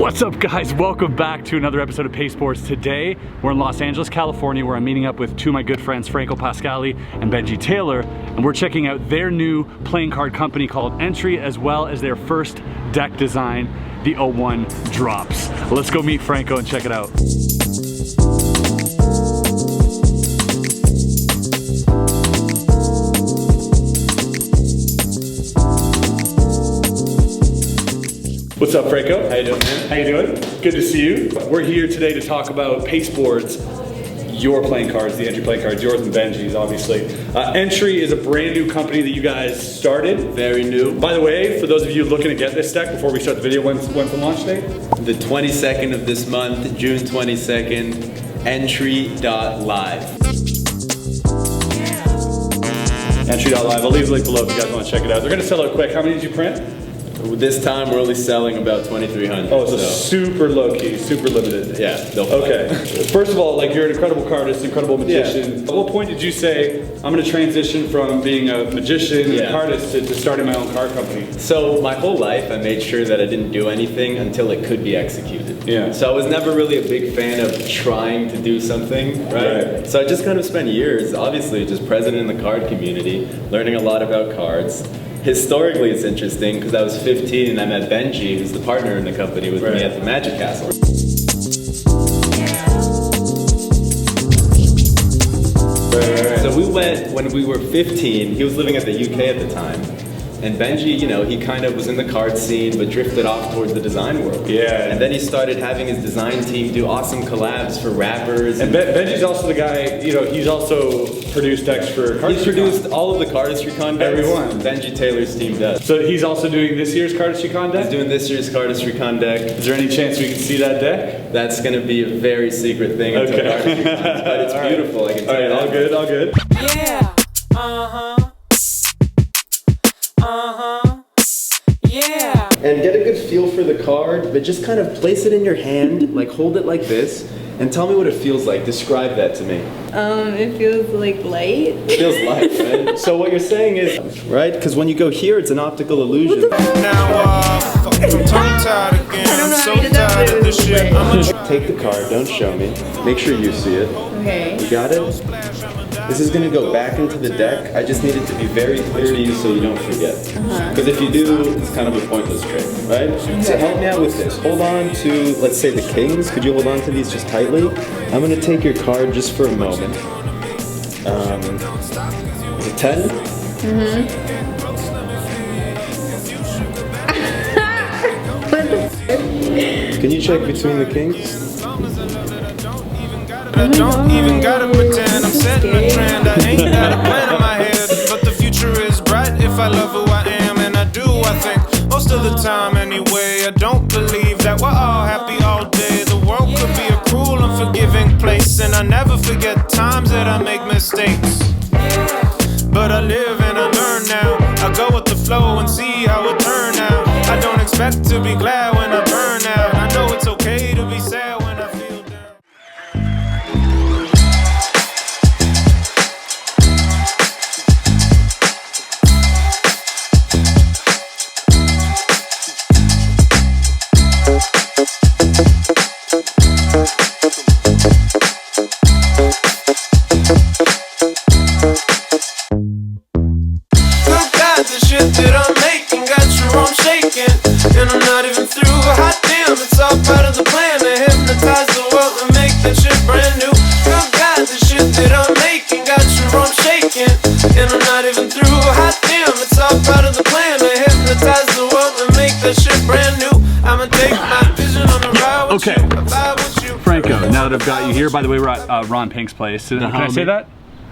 What's up guys, welcome back to another episode of Pasteboards. Today we're in Los Angeles, California, where I'm meeting up with two of my good friends, Franco Pascali and Benji Taylor, and we're checking out their new playing card company called Entry, as well as their first deck design, the 01 Drops. Let's go meet Franco and check it out. What's up, Franco? How you doing, man? How you doing? Good to see you. We're here today to talk about Pasteboards, your playing cards, the Entry playing cards, yours and Benji's, obviously. Entry is a brand new company that you guys started. Very new. By the way, for those of you looking to get this deck, before we start the video, when's the launch date? The 22nd of this month, June 22nd, entry.live. Entry.live. I'll leave the link below if you guys want to check it out. They're going to sell out quick. How many did you print? This time we're only selling about 2,300. Oh, so super low key, super limited. Yeah, okay. First of all, like, you're an incredible cardist, incredible magician. Yeah. At what point did you say, I'm going to transition from being a magician and a cardist to starting my own card company? So my whole life I made sure that I didn't do anything until it could be executed. Yeah. So I was never really a big fan of trying to do something, right? So I just kind of spent years, obviously, just present in the card community, learning a lot about cards. Historically, it's interesting because I was 15 and I met Benji, who's the partner in the company with me at the Magic Castle. So we went when we were 15. He was living at the UK at the time. And Benji, you know, he kind of was in the card scene, but drifted off towards the design world. Yeah. And then he started having his design team do awesome collabs for rappers. And Benji's also the guy, you know, he's also produced decks for cardistry. He's produced all of the cardistry con decks. Everyone. Benji Taylor's team does. So he's also doing this year's cardistry con deck? He's doing this year's cardistry con deck. Is there any chance we can see that deck? That's going to be a very secret thing until cardistry con, but it's beautiful. I can tell you that. All good, all good. Yeah. Yeah. And get a good feel for the card, but just kind of place it in your hand, like hold it like this, and tell me what it feels like. Describe that to me. It feels like light. It feels light, right? So what you're saying is, right? Because when you go here, it's an optical illusion. Now, I'm tongue-tied again. I'm so tired of this shit. Take the card, don't show me. Make sure you see it. Okay. You got it? This is gonna go back into the deck. I just need it to be very clear to you so you don't forget. Because if you do, it's kind of a pointless trick, right? So help me out with this. Hold on to, let's say, the kings. Could you hold on to these just tightly? I'm gonna take your card just for a moment. Is it 10? Can you check between the kings? I don't even gotta pretend I'm setting a trend. I ain't got a plan in my head, but the future is bright if I love who I am, and I do, I think, most of the time anyway. I don't believe that we're all happy all day. The world could be a cruel, unforgiving place, and I never forget times that I make mistakes. But I live and I learn now. I go with the flow and see how it turn out. I don't expect to be glad when I burn out. I know it's okay to be sad when I feel down. That I'm making got your arm shaking, and I'm not even through. Hot damn, it's all part of the plan to hypnotize the world and make that shit brand new. Good God, the shit that I'm making got your arm shaking, and I'm not even through. Hot damn, it's all part of the plan to hypnotize the world and make that shit brand new. I'ma take my vision on the ride with you, vibe with you. Franco, now that I've got you here, by the way, we're at Ron Pink's place. Can I say that?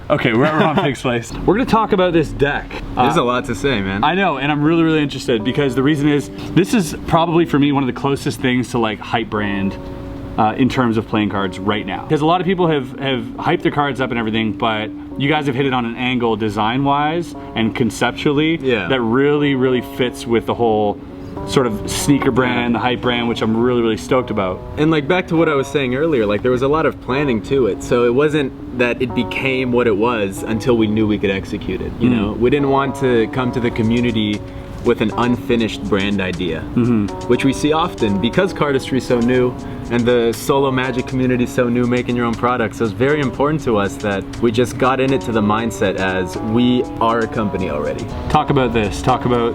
Okay, we're at Ron Pink's place. We're gonna talk about this deck. There's a lot to say, man. I know, and I'm really, really interested because the reason is, this is probably for me one of the closest things to like hype brand in terms of playing cards right now. Because a lot of people have hyped their cards up and everything, but you guys have hit it on an angle design-wise and conceptually that really, really fits with the whole sort of sneaker brand, the hype brand, which I'm really, really stoked about. And like back to what I was saying earlier, like there was a lot of planning to it. So it wasn't that it became what it was until we knew we could execute it, you know? We didn't want to come to the community with an unfinished brand idea, which we see often because cardistry is so new and the solo magic community is so new making your own products. So it's very important to us that we just got in it to the mindset as we are a company already. Talk about this. Talk about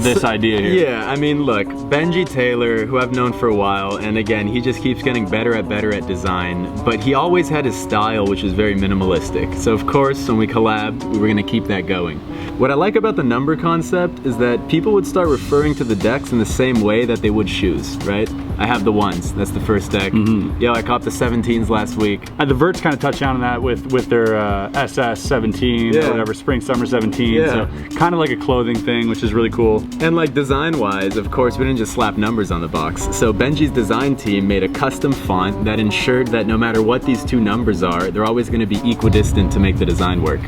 this idea here. Yeah, I mean, look, Benji Taylor, who I've known for a while, and again, he just keeps getting better at design, but he always had his style, which is very minimalistic. So of course, when we collabed, we were gonna keep that going. What I like about the number concept is that people would start referring to the decks in the same way that they would shoes, right? I have the ones, that's the first deck. Yo, I copped the 17s last week. The Verts kind of touched down on that with their SS 17 or whatever, Spring Summer 17. So kind of like a clothing thing, which is really cool. And like design-wise, of course, we didn't just slap numbers on the box. So Benji's design team made a custom font that ensured that no matter what these two numbers are, they're always going to be equidistant to make the design work.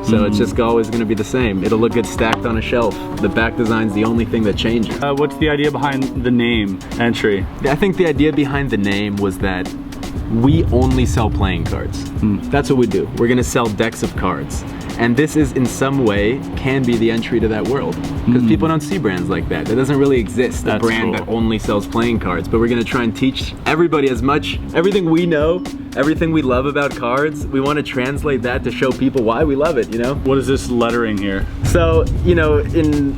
So it's just always going to be the same. It'll look good stacked on a shelf. The back design's the only thing that changes. What's the idea behind the name entry? I think the idea behind the name was that we only sell playing cards. That's what we do. We're gonna sell decks of cards. And this is in some way can be the entry to that world. Because people don't see brands like that. That doesn't really exist, a brand that only sells playing cards. But we're gonna try and teach everybody as much, everything we know, everything we love about cards, we wanna translate that to show people why we love it, you know? What is this lettering here? So, you know, in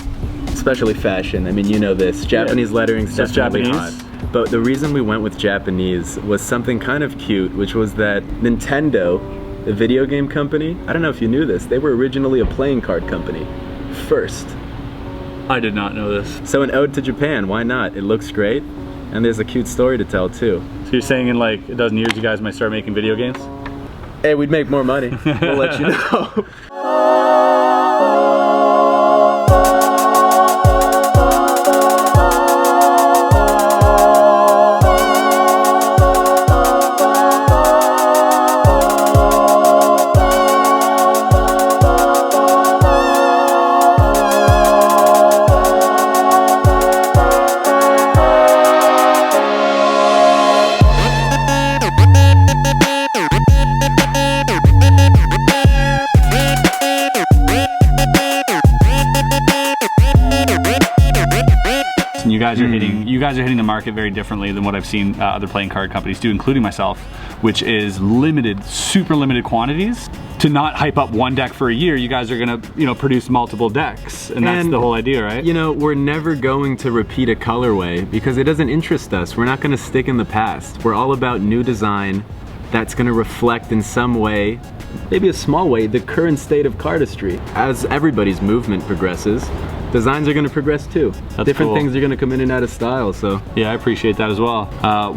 especially fashion, I mean, you know this, Japanese lettering's definitely hot. But the reason we went with Japanese was something kind of cute, which was that Nintendo, the video game company, I don't know if you knew this, they were originally a playing card company first. I did not know this. So an ode to Japan, why not? It looks great, and there's a cute story to tell too. So you're saying in like a dozen years you guys might start making video games? Hey, we'd make more money. We'll let you know. You guys are hitting the market very differently than what I've seen other playing card companies do, including myself, which is limited, super limited quantities. To not hype up one deck for a year, you guys are gonna, you know, produce multiple decks, and that's the whole idea, right? You know, we're never going to repeat a colorway because it doesn't interest us. We're not gonna stick in the past. We're all about new design that's gonna reflect in some way, maybe a small way, the current state of cardistry. As everybody's movement progresses, designs are gonna progress too. Different things are gonna come in and out of style, so. Yeah, I appreciate that as well.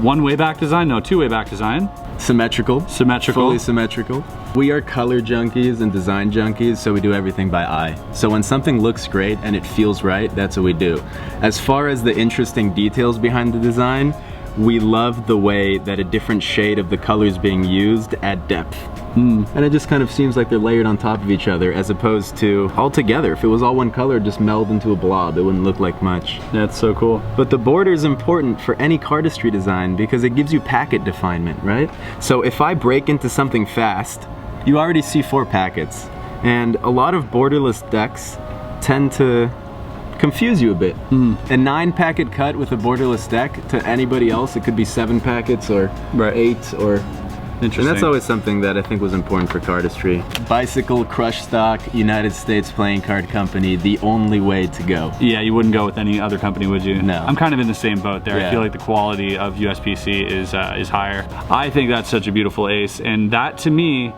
One-way back design? No, two-way back design. Symmetrical. Symmetrical. Fully symmetrical. We are color junkies and design junkies, so we do everything by eye. So when something looks great and it feels right, that's what we do. As far as the interesting details behind the design, we love the way that a different shade of the colors being used add depth. And it just kind of seems like they're layered on top of each other as opposed to all together. If it was all one color, just meld into a blob, it wouldn't look like much. That's so cool. But the border is important for any cardistry design because it gives you packet definement, right? So if I break into something fast, you already see 4 packets. And a lot of borderless decks tend to confuse you a bit. A 9 packet cut with a borderless deck, to anybody else, it could be 7 packets or 8 or... Interesting. And that's always something that I think was important for cardistry. Bicycle, crush stock, United States playing card company, the only way to go. Yeah, you wouldn't go with any other company, would you? No. I'm kind of in the same boat there. Yeah. I feel like the quality of USPC is higher. I think that's such a beautiful ace, and that to me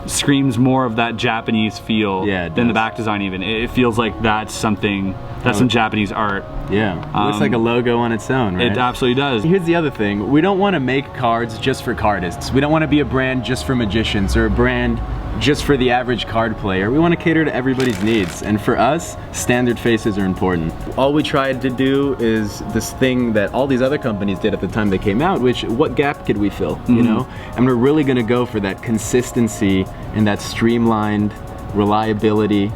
screams more of that Japanese feel than the back design even. It feels like that's something, that's some Japanese art. Yeah, it looks like a logo on its own, right? It absolutely does. Here's the other thing, we don't want to make cards just for cardists. We don't want to be a brand just for magicians or a brand just for the average card player. We want to cater to everybody's needs, and for us, standard faces are important. All we tried to do is this thing that all these other companies did at the time they came out, which what gap could we fill, you know? And we're really going to go for that consistency and that streamlined reliability.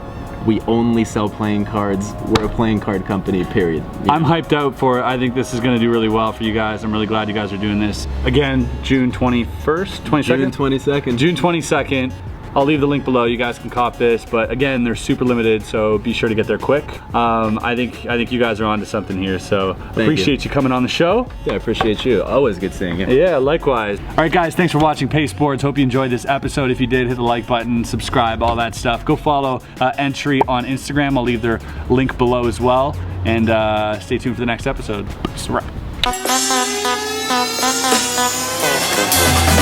We only sell playing cards. We're a playing card company, period. I'm hyped out for it. I think this is going to do really well for you guys. I'm really glad you guys are doing this. Again, June 21st, 22nd? June 22nd. June 22nd. I'll leave the link below. You guys can cop this, but again, they're super limited, so be sure to get there quick. I think you guys are onto something here, so appreciate you coming on the show. Yeah, I appreciate you. Always good seeing you. Yeah, likewise. All right, guys, thanks for watching Pasteboards. Hope you enjoyed this episode. If you did, hit the like button, subscribe, all that stuff. Go follow Entry on Instagram. I'll leave their link below as well. And stay tuned for the next episode. Peace.